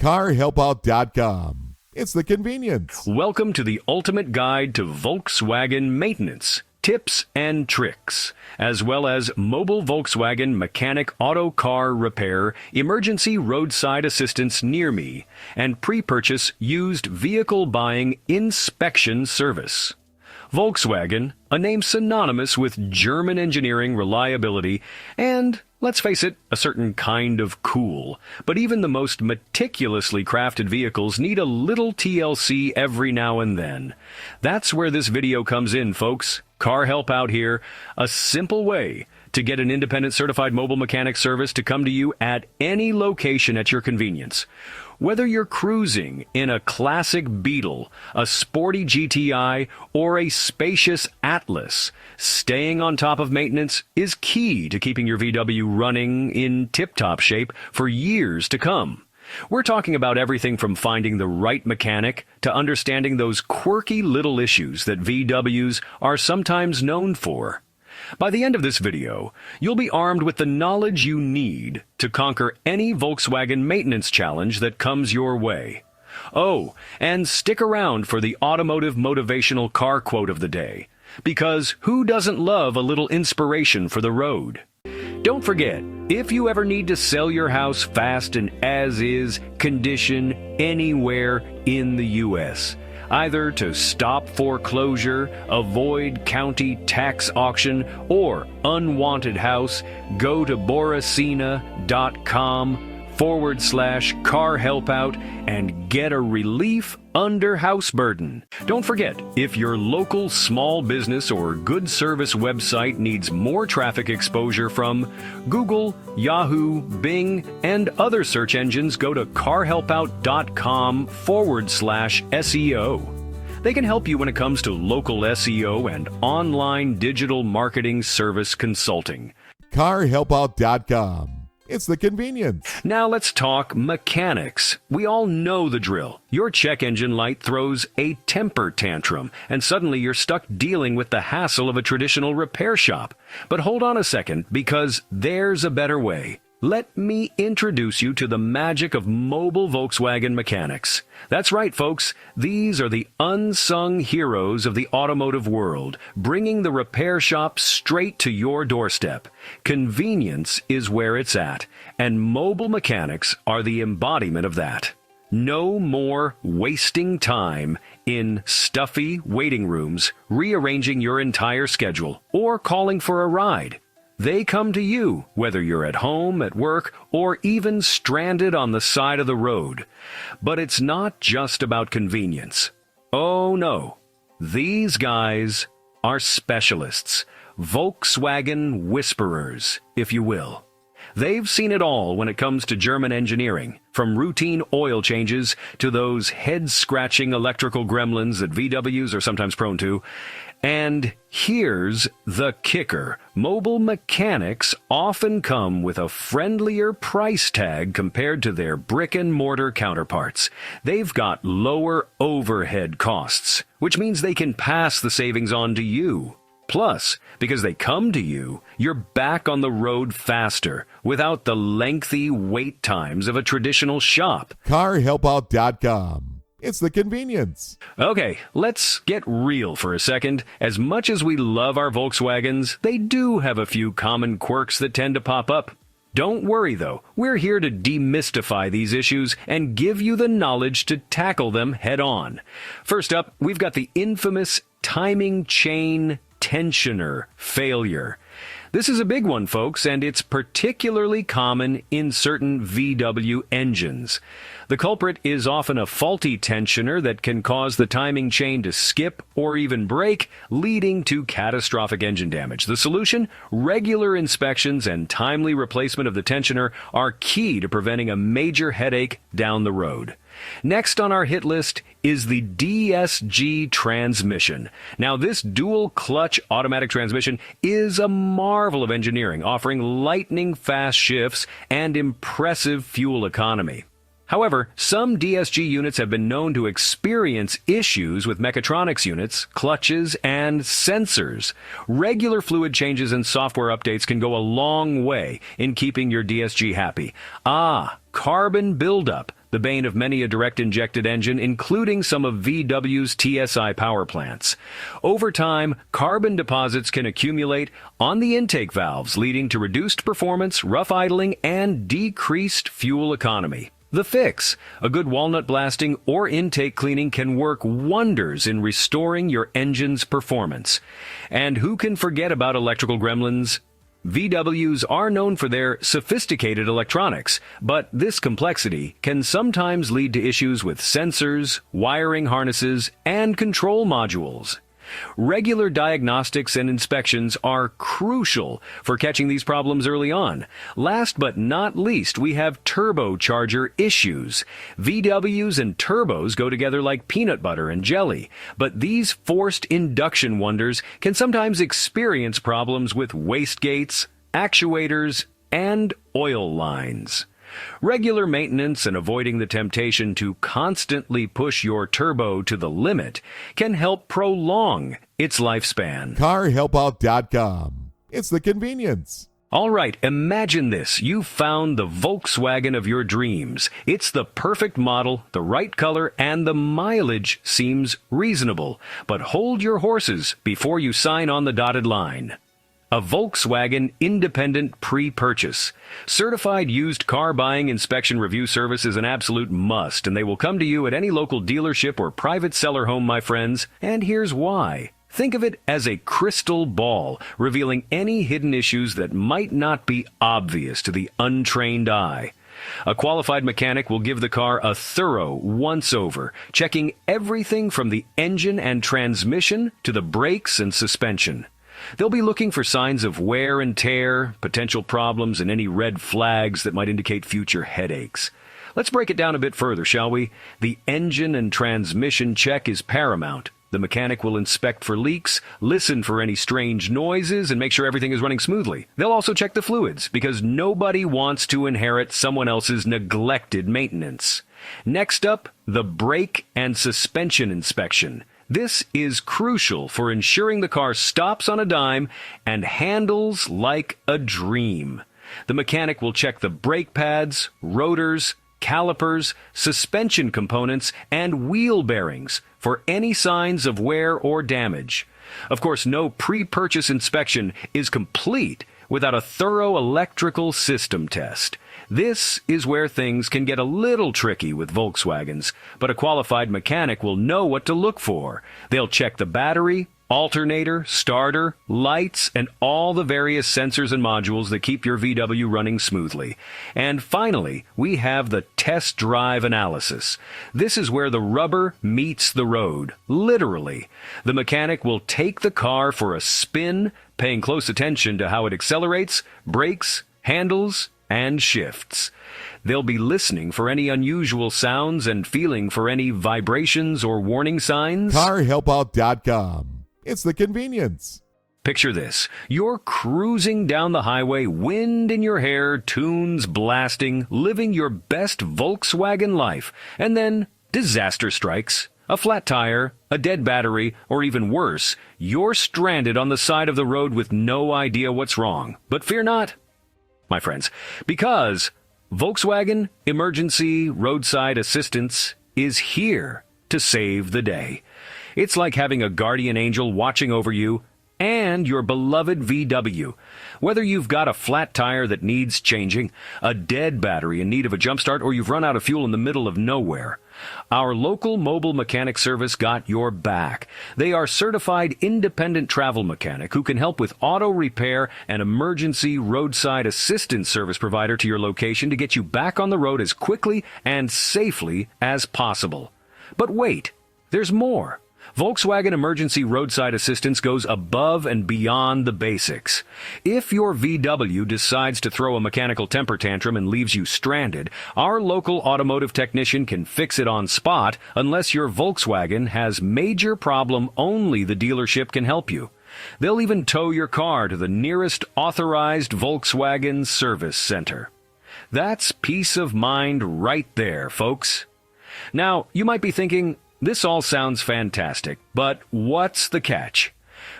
CarHelpOut.com. It's the convenience. Welcome to the ultimate guide to Volkswagen maintenance, tips and tricks, as well as mobile Volkswagen mechanic auto car repair, emergency roadside assistance near me, and pre-purchase used vehicle buying inspection service. Volkswagen, a name synonymous with German engineering reliability and, let's face it, a certain kind of cool. But even the most meticulously crafted vehicles need a little TLC every now and then. That's where this video comes in, folks. CarHelpOut here, a simple way to get an independent certified mobile mechanic service to come to you at any location at your convenience. Whether you're cruising in a classic Beetle, a sporty GTI, or a spacious Atlas, staying on top of maintenance is key to keeping your VW running in tip-top shape for years to come. We're talking about everything from finding the right mechanic to understanding those quirky little issues that VWs are sometimes known for. By the end of this video, you'll be armed with the knowledge you need to conquer any Volkswagen maintenance challenge that comes your way. Oh, and stick around for the automotive motivational car quote of the day, because who doesn't love a little inspiration for the road? Don't forget, if you ever need to sell your house fast and as-is condition anywhere in the U.S., either to stop foreclosure, avoid county tax auction, or unwanted house, go to boracina.com/CarHelpOut and get a relief under house burden. Don't forget, if your local small business or good service website needs more traffic exposure from Google, Yahoo, Bing, and other search engines, go to CarHelpOut.com/SEO. They can help you when it comes to local SEO and online digital marketing service consulting. CarHelpOut.com. It's the convenience. Now let's talk mechanics. We all know the drill. Your check engine light throws a temper tantrum, and suddenly you're stuck dealing with the hassle of a traditional repair shop. But hold on a second, because there's a better way. Let me introduce you to the magic of mobile Volkswagen mechanics. That's right, folks. These are the unsung heroes of the automotive world, bringing the repair shop straight to your doorstep. Convenience is where it's at, and mobile mechanics are the embodiment of that. No more wasting time in stuffy waiting rooms, rearranging your entire schedule, or calling for a ride. They come to you, whether you're at home, at work, or even stranded on the side of the road. But it's not just about convenience. Oh no, these guys are specialists, Volkswagen whisperers, if you will. They've seen it all when it comes to German engineering, from routine oil changes to those head-scratching electrical gremlins that VWs are sometimes prone to. And here's the kicker. Mobile mechanics often come with a friendlier price tag compared to their brick-and-mortar counterparts. They've got lower overhead costs, which means they can pass the savings on to you. Plus, because they come to you, you're back on the road faster, without the lengthy wait times of a traditional shop. CarHelpOut.com. It's the convenience. Okay, let's get real for a second. As much as we love our Volkswagens, they do have a few common quirks that tend to pop up. Don't worry, though. We're here to demystify these issues and give you the knowledge to tackle them head on. First up, we've got the infamous timing chain tensioner failure. This is a big one, folks, and it's particularly common in certain VW engines. The culprit is often a faulty tensioner that can cause the timing chain to skip or even break, leading to catastrophic engine damage. The solution? Regular inspections and timely replacement of the tensioner are key to preventing a major headache down the road. Next on our hit list is the DSG transmission. Now, this dual-clutch automatic transmission is a marvel of engineering, offering lightning-fast shifts and impressive fuel economy. However, some DSG units have been known to experience issues with mechatronics units, clutches, and sensors. Regular fluid changes and software updates can go a long way in keeping your DSG happy. Carbon buildup, the bane of many a direct-injected engine, including some of VW's TSI power plants. Over time, carbon deposits can accumulate on the intake valves, leading to reduced performance, rough idling, and decreased fuel economy. The fix: a good walnut blasting or intake cleaning can work wonders in restoring your engine's performance. And who can forget about electrical gremlins? VWs are known for their sophisticated electronics, but this complexity can sometimes lead to issues with sensors, wiring harnesses, and control modules. Regular diagnostics and inspections are crucial for catching these problems early on. Last but not least, we have turbocharger issues. VWs and turbos go together like peanut butter and jelly, but these forced induction wonders can sometimes experience problems with wastegates, actuators, and oil lines. Regular maintenance and avoiding the temptation to constantly push your turbo to the limit can help prolong its lifespan. CarHelpOut.com. It's the convenience. All right, imagine this. You found the Volkswagen of your dreams. It's the perfect model, the right color, and the mileage seems reasonable. But hold your horses before you sign on the dotted line. A Volkswagen independent pre-purchase. Certified used car buying inspection review service is an absolute must, and they will come to you at any local dealership or private seller home, my friends. And here's why. Think of it as a crystal ball, revealing any hidden issues that might not be obvious to the untrained eye. A qualified mechanic will give the car a thorough once-over, checking everything from the engine and transmission to the brakes and suspension. They'll be looking for signs of wear and tear, potential problems, and any red flags that might indicate future headaches. Let's break it down a bit further, shall we? The engine and transmission check is paramount. The mechanic will inspect for leaks, listen for any strange noises, and make sure everything is running smoothly. They'll also check the fluids, because nobody wants to inherit someone else's neglected maintenance. Next up, the brake and suspension inspection. This is crucial for ensuring the car stops on a dime and handles like a dream. The mechanic will check the brake pads, rotors, calipers, suspension components, and wheel bearings for any signs of wear or damage. Of course, no pre-purchase inspection is complete without a thorough electrical system test. This is where things can get a little tricky with Volkswagens, but a qualified mechanic will know what to look for. They'll check the battery, alternator, starter, lights, and all the various sensors and modules that keep your VW running smoothly. And finally, we have the test drive analysis. This is where the rubber meets the road, literally. The mechanic will take the car for a spin, paying close attention to how it accelerates, brakes, handles, and shifts. They'll be listening for any unusual sounds and feeling for any vibrations or warning signs. CarHelpOut.com. It's the convenience. Picture this. You're cruising down the highway, wind in your hair, tunes blasting, living your best Volkswagen life. And then disaster strikes. A flat tire, a dead battery, or even worse, you're stranded on the side of the road with no idea what's wrong. But fear not, my friends, because Volkswagen Emergency Roadside Assistance is here to save the day. It's like having a guardian angel watching over you and your beloved VW. Whether you've got a flat tire that needs changing, a dead battery in need of a jump start, or you've run out of fuel in the middle of nowhere, our local mobile mechanic service got your back. They are certified independent travel mechanic who can help with auto repair and emergency roadside assistance service provider to your location to get you back on the road as quickly and safely as possible. But wait, there's more. Volkswagen Emergency Roadside Assistance goes above and beyond the basics. If your VW decides to throw a mechanical temper tantrum and leaves you stranded, our local automotive technician can fix it on spot unless your Volkswagen has major problem only the dealership can help you. They'll even tow your car to the nearest authorized Volkswagen service center. That's peace of mind right there, folks. Now, you might be thinking, this all sounds fantastic, but what's the catch?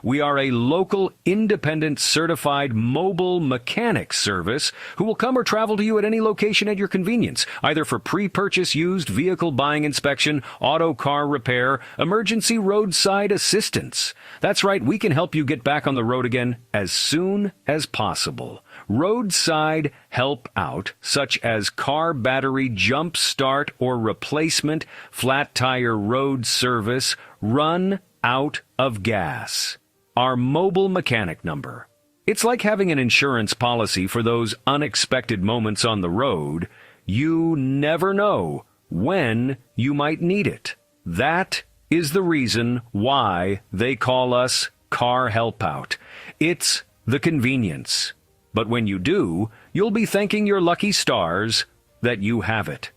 We are a local, independent, certified mobile mechanic service who will come or travel to you at any location at your convenience, either for pre-purchase used vehicle buying inspection, auto car repair, emergency roadside assistance. That's right, we can help you get back on the road again as soon as possible. Roadside help out, such as car battery jump start or replacement, flat tire road service, run out of gas. Our mobile mechanic number. It's like having an insurance policy for those unexpected moments on the road. You never know when you might need it. That is the reason why they call us CarHelpOut. It's the convenience. But when you do, you'll be thanking your lucky stars that you have it.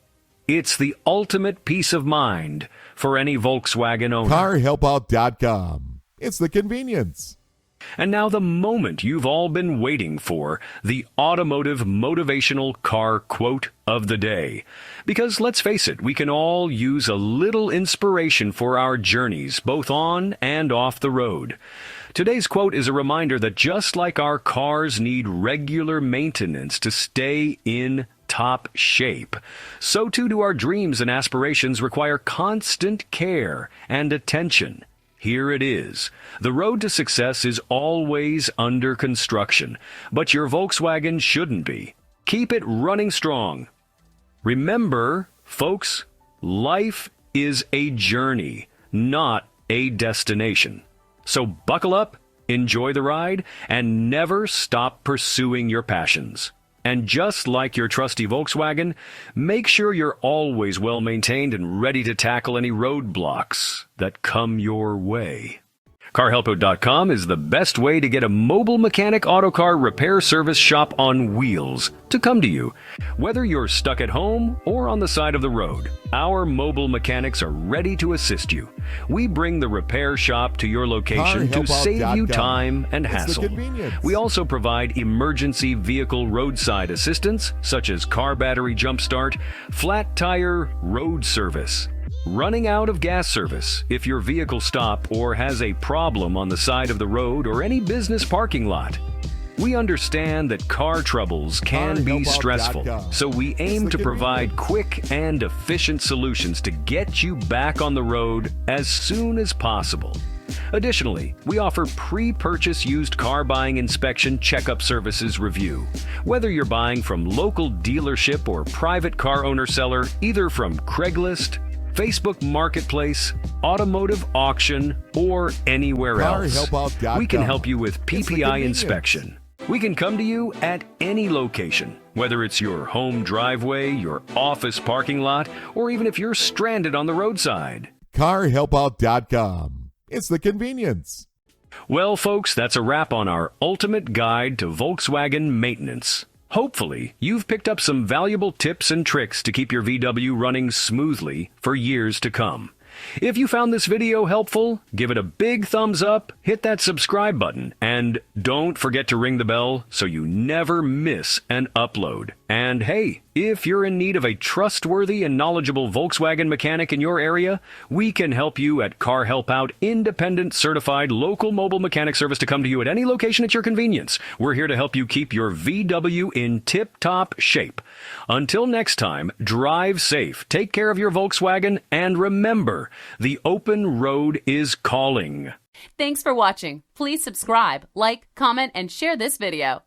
It's the ultimate peace of mind for any Volkswagen owner. CarHelpOut.com. It's the convenience. And now the moment you've all been waiting for, the automotive motivational car quote of the day. Because let's face it, we can all use a little inspiration for our journeys, both on and off the road. Today's quote is a reminder that just like our cars need regular maintenance to stay in top shape, so too do our dreams and aspirations require constant care and attention. Here it is. The road to success is always under construction, but your Volkswagen shouldn't be. Keep it running strong. Remember, folks, life is a journey, not a destination. So buckle up, enjoy the ride, and never stop pursuing your passions. And just like your trusty Volkswagen, make sure you're always well maintained and ready to tackle any roadblocks that come your way. CarHelpOut.com is the best way to get a mobile mechanic auto car repair service shop on wheels to come to you. Whether you're stuck at home or on the side of the road, our mobile mechanics are ready to assist you. We bring the repair shop to your location to save you time and hassle. We also provide emergency vehicle roadside assistance, such as car battery jump start, flat tire road service, running out of gas service if your vehicle stops or has a problem on the side of the road or any business parking lot. We understand that car troubles can be stressful, so we aim to provide quick and efficient solutions to get you back on the road as soon as possible. Additionally, we offer pre-purchase used car buying inspection checkup services review. Whether you're buying from local dealership or private car owner seller, either from Craigslist, Facebook Marketplace, automotive auction, or anywhere else, we can help you with PPI inspection. We can come to you at any location, whether it's your home driveway, your office parking lot, or even if you're stranded on the roadside. CarHelpOut.com. It's the convenience. Well, folks, that's a wrap on our ultimate guide to Volkswagen maintenance. Hopefully, you've picked up some valuable tips and tricks to keep your VW running smoothly for years to come. If you found this video helpful, give it a big thumbs up, hit that subscribe button, and don't forget to ring the bell so you never miss an upload. And hey, if you're in need of a trustworthy and knowledgeable Volkswagen mechanic in your area, we can help you at CarHelpOut, independent, certified, local mobile mechanic service to come to you at any location at your convenience. We're here to help you keep your VW in tip-top shape. Until next time, drive safe, take care of your Volkswagen, and remember, the open road is calling. Thanks for watching. Please subscribe, like, comment, and share this video.